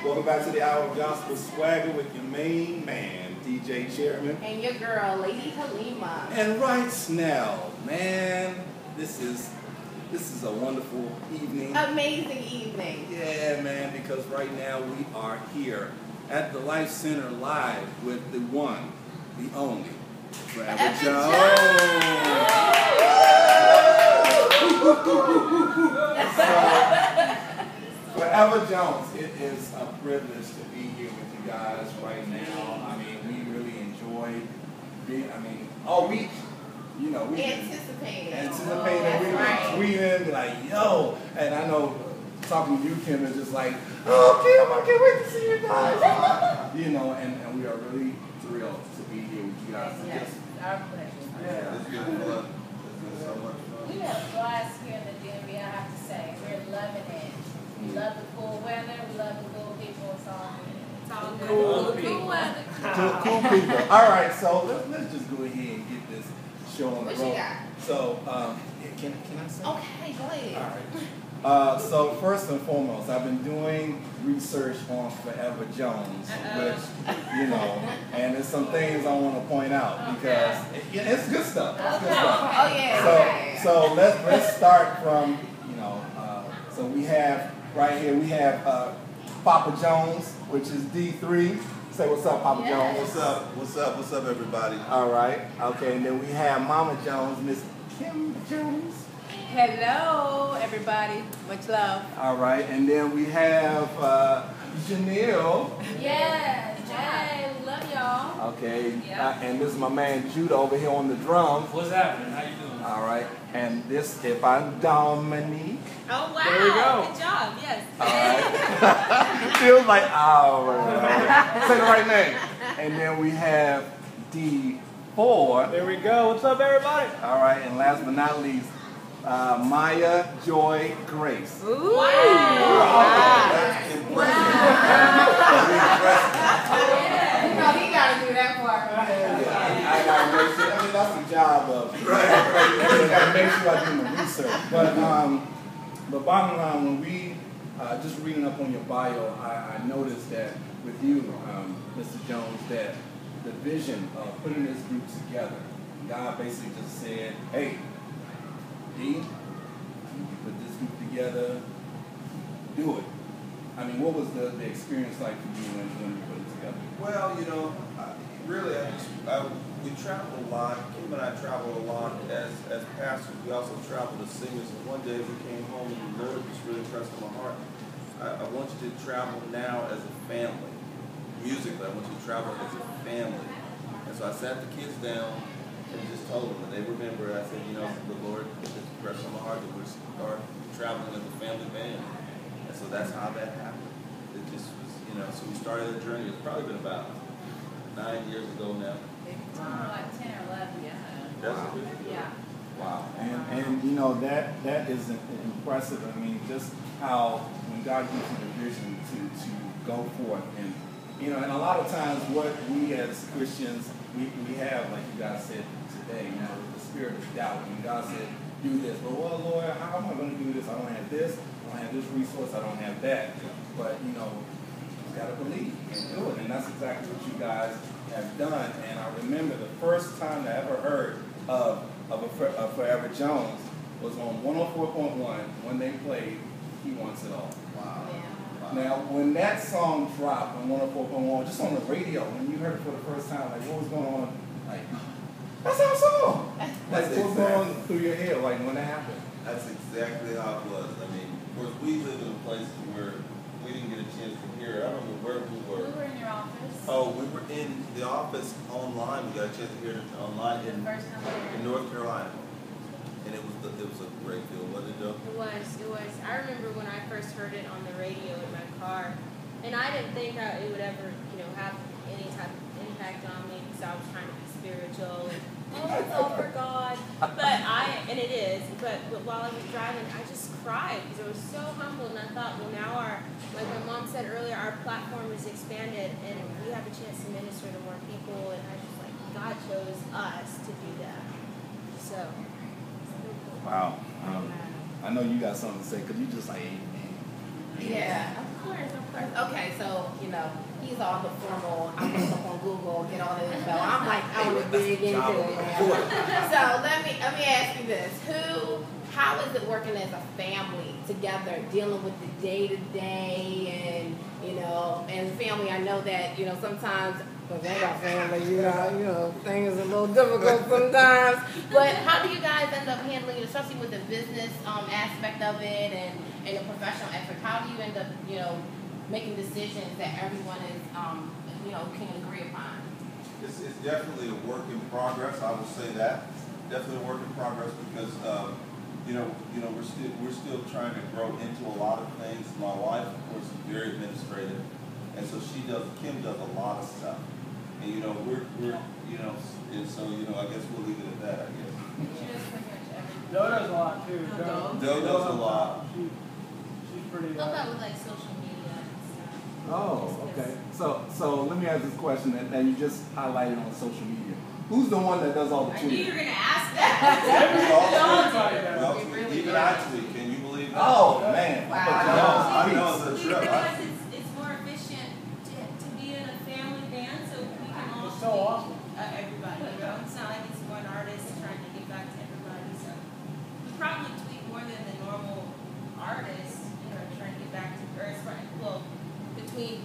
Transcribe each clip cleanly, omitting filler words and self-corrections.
Welcome back to the Hour of Gospel Swagger with your main man, DJ Chairman. And your girl, Lady Halima. And right now, man, this is a wonderful evening. Amazing evening. Yeah, man, because right now we are here at the Life Center live with the one, the only, Forever Jones. Forever Jones, it is a privilege to be here with you guys right now. I mean, we really enjoyed being, all week, we Anticipating. We were tweeting, like, yo, and I know talking to you, Kim, is just like, oh, Kim, I can't wait to see you guys. And we are really thrilled to be here with you guys. Yes, our pleasure. Yeah, It's been fun. It's been so much fun. We have a blast here in the DMV, I have to say. We're loving it. We love the cool weather. We love the cool people. It's all good. Cool weather. Cool people. All right, so let's just go ahead and get this show on the What road. you got? So, can I say? Okay, go ahead. All right. So first and foremost, I've been doing research on Forever Jones, which, and there's some things I want to point out because it's good stuff. It's good stuff. Oh, yeah. So let's start from, so we have right here, we have Papa Jones, which is D3. Say what's up, Papa Jones. What's up? What's up? What's up, everybody? All right. Okay, and then we have Mama Jones, Miss Kim Jones. Hello, everybody. Much love. All right, and then we have Janelle. Yes. Hey, we love y'all. Okay, Yeah. and this is my man Judah over here on the drums. What's happening? How you doing? All right, and this, if I'm Dominique. Oh, wow. There we go. Good job. Yes. All right. Feels like, say the right name. And then we have D4. There we go. What's up, everybody? All right, and last but not least, Maya Joy Grace. Ooh. Wow. That's impressive. He got to do that part. I gotta make sure. That's the job of. I gotta make sure I do my research. But bottom line, when we just reading up on your bio, I noticed that with you, Mr. Jones, that the vision of putting this group together, God basically just said, "Hey, D, you put this group together, do it." I mean, what was the experience like for you when you put it together? Well, we travel a lot. Kim and I travel a lot as pastors. We also travel as singers. And one day we came home and the Lord just really pressed on my heart. I want you to travel now as a family. Musically, I want you to travel as a family. And so I sat the kids down and just told them, and they remember. I said, the Lord just pressed on my heart that we're start traveling as a family band. And so that's how that happened. It just was, so we started the journey. It's probably been about 9 years ago now. Like 10 or 11, yeah. That's Wow. Yeah. Wow, and that is impressive. I mean, just how when God gives you the vision to go forth, and and a lot of times what we as Christians we have, like you guys said today, the spirit of doubt. And God said, do this, but well, Lord, how am I going to do this? I don't have this. I don't have this resource. I don't have that. But you got to believe and do it, and that's exactly what you guys have done. And I remember the first time I ever heard of Forever Jones was on 104.1 when they played He Wants It All. Wow. Yeah. Now, when that song dropped on 104.1, just on the radio, when you heard it for the first time, like, what was going on? Like, that's our song. Like, That's what's going through your head, like, when that happened? That's exactly how it was. I mean, of course, we live in a place where we didn't get a chance to hear it. I don't know where we We were. were in your office. Oh, we were in the office online. We got a chance to hear it online The in first time we were North Carolina. And it was a great feel, wasn't it, Joe? It was. I remember when I first heard it on the radio in my car, and I didn't think it would ever, have any type of impact on me because I was trying to be spiritual and, it's all for God. And it is, but while I was driving, I just cried because I was so humbled, and I thought, well, now like my mom said earlier, our platform is expanded, and we have a chance to minister to more people, and I just God chose us to do that. So. Wow. I know you got something to say, because you just like, amen. Yeah, of Okay, so, he's all the formal, I look up on Google, get all the info. I'm like, I want to dig into it. So let me ask you this. How is it working as a family together, dealing with the day-to-day and family? I know that, sometimes, because I got family, things are a little difficult sometimes. But how do you guys end up handling it, especially with the business aspect of it and the professional aspect? How do you end up, making decisions that everyone is, can agree upon? It's definitely a work in progress. I will say that. Definitely a work in progress because, we're still trying to grow into a lot of things. My wife, of course, is very administrative, and so Kim does a lot of stuff. And and so I guess we'll leave it at that. I guess. Joe does a lot too. Joe does a lot. She's pretty. How about with like social media and stuff? Oh, okay. So let me ask this question that you just highlighted on social media. Who's the one that does all the I knew you tweeting? were going to ask that. Well, even I tweet. Can you believe that? Oh man! Wow. I know it's a trip. Because it's more efficient to be in a family band so we can all It's so awesome. everybody. It's not like it's one artist trying to get back to everybody. So we probably tweet more than the normal artists, trying to get back to between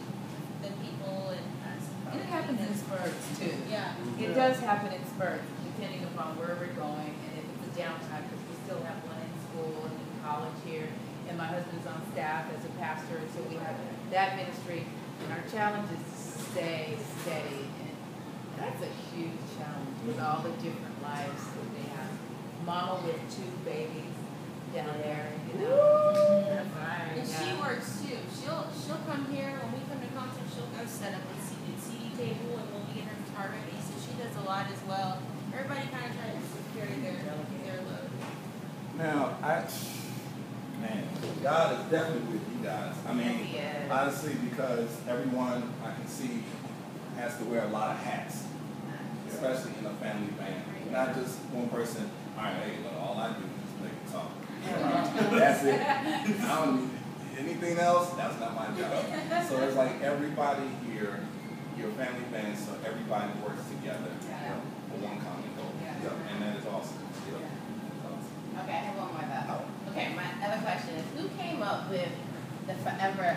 the people and us. It happens in spurts too. Yeah. It does happen in spurts, depending upon where we're going, and if it's a downtime, because we still have one in school and in college here, and my husband's on staff as a pastor, and so we have that ministry, and our challenge is to stay steady, and that's a huge challenge with all the different lives that they have. Mama with 2 babies down there, That's right. And she works too. She'll come here when we come to concert. She'll go set up a CD table and we'll be in her guitar ready. So she does a lot as well. Everybody kind of tries to carry their load. Now, God is definitely with you guys. I mean, Yes. honestly, because everyone I can see has to wear a lot of hats, especially in a family band. Not just one person. All right, hey, look, all I do is just make a song. That's it. I don't need anything else. That's not my job. So it's like everybody here, your family band, so everybody works together for one common goal, and that is awesome. Okay, I have one more though. Okay, my other question is, who came up with the Forever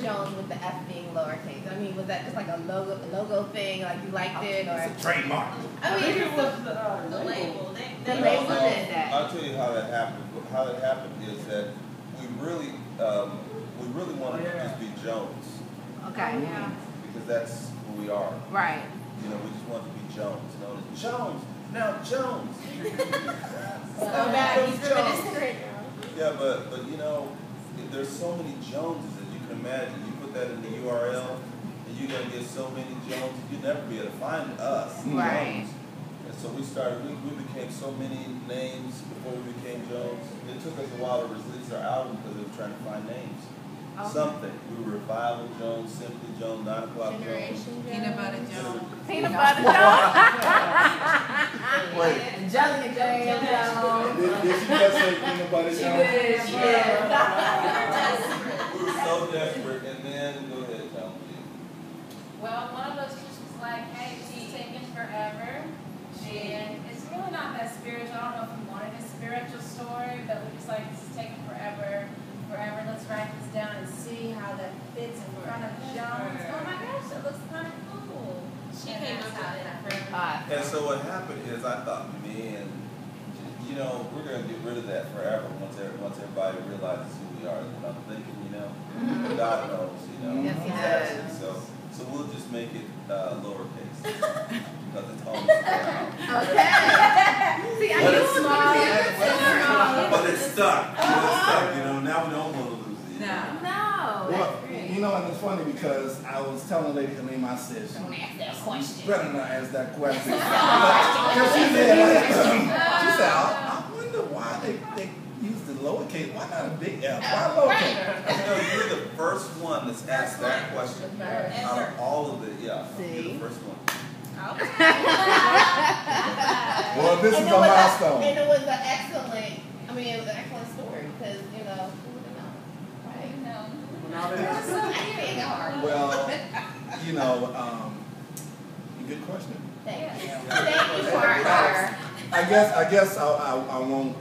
Jones with the F being lowercase? I mean, was that just like a logo thing, like you liked it, or? It's a trademark. I mean, it was The label. The label did that. I'll tell you how that happened. How that happened is that we really wanted to just be Jones Okay. Yeah. because that's who we are. Right. We just wanted to be Jones. Known as Jones. Now Jones. So bad. He's Jones. right now. Yeah, but there's so many Joneses as you can imagine. You put that in the URL, and you're gonna get so many Joneses. You'll never be able to find us. Right. Jones. And so we became so many names before we became Jones. It took us a while to release our album because we were trying to find names. Okay. Something. We were Revival Jones, Simply Jones, 9 o'clock Jones. Generation Peanut butter Jones. Jones. Peanut butter Jones. Wait. Jelly Jones. Did she just say peanut butter She Jones? did. She did. We were so desperate, and then go ahead, Tom. Well, one of those just was like, hey, she's taking forever. And it's really not that spiritual. I don't know if we wanted a spiritual story, but we just like, this is taking forever. Let's write this down and see how that fits in front of Jones. Oh my gosh, it looks kind of cool. She came up with it. And so what happened is I thought, man, we're going to get rid of that forever once everybody realizes who we are. And I'm thinking, God knows, Yes, he does. So we'll just make it lowercase because it's almost down. Okay. See, I But get it's small. But it's stuck. It's stuck. Now we don't want to lose it. No, Well, that's great. and it's funny because I was telling Lady Halima, I said, Don't ask that you question. better not ask that question. Because she said, I wonder why they use the lowercase. Why not a big F? Why lowercase? You're the first one that's asked that question out of all of it. Yeah, you're the first one. Well, this is a milestone. And it was an excellent story because, who would have known? Right? now they are. Well, you know, good question. Thank you. Thank you, partner. I guess I won't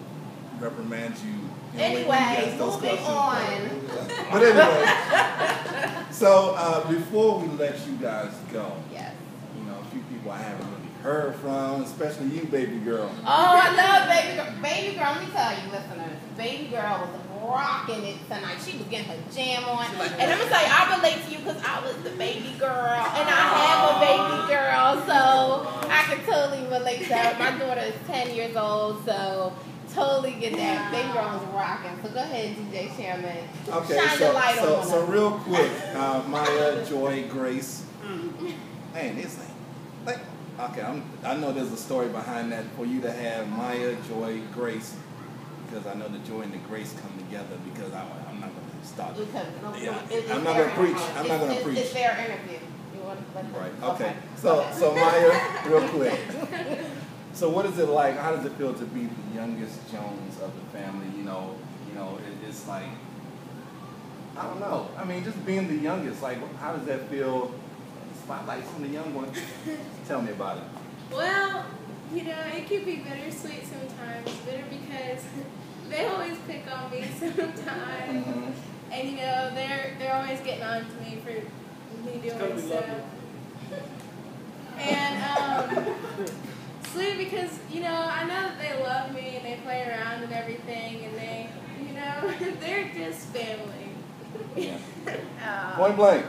reprimand you. When you Anyway, ask those moving questions. on. But anyway, so before we let you guys go, Yes. you know, a few people I haven't really heard from, especially you, baby girl. Oh, I love baby girl. Baby girl, let me tell you, listeners, baby girl was rocking it tonight. She was getting her jam on. And I'm going to tell you, I relate to you because I was the baby girl. And I have a baby girl, so I can totally relate to that. My daughter is 10 years old, so totally get that. Baby girl was rocking. So go ahead, DJ Chairman. Okay, Shine the light on so her. real quick, Maya, Joy, Grace. Man, this ain't like okay. I know there's a story behind that for you to have Maya, Joy, Grace, because I know the joy and the grace come together. Because I'm not going to stop. I'm not going to preach. I'm not going to preach. It's their interview. You want to let them? Right. Okay. So Maya, real quick. So what is it like? How does it feel to be the youngest Jones of the family? You know, it's like, I don't know. I mean, just being the youngest, like, how does that feel? Spotlight from the young one. Tell me about it. Well, you know, it can be bittersweet sometimes. Bitter because they always pick on me sometimes. Mm-hmm. And, you know, they're always getting on to me for me doing stuff. And, sweet because, you know, I know that they love me and they play around and everything and they, you know, they're just family. Yeah. Point blank.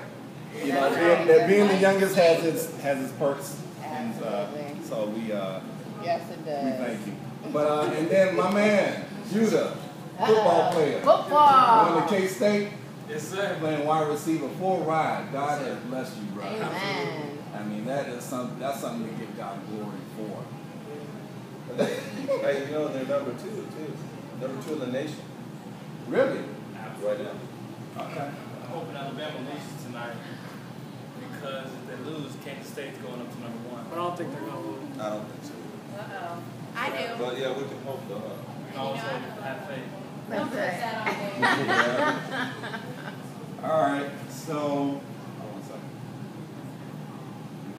You know, being the youngest has its perks. And so we yes, it does. we thank you. But and then my man, Judah, football player. Football. Going to K-State. Yes, sir. Playing wide receiver, full ride. God has blessed you, bro. Amen. I mean, that's something to give God glory for. Hey, you know they're number 2 too. Number 2 in the nation. Really? Right now. Okay. I'm hoping Alabama loses tonight because if they lose, Kansas State's going up to number 1. But I don't think they're going to lose. I don't think so. Uh-oh. I do. But yeah, we can hope though. We can also have faith. Don't put that on there. All right. So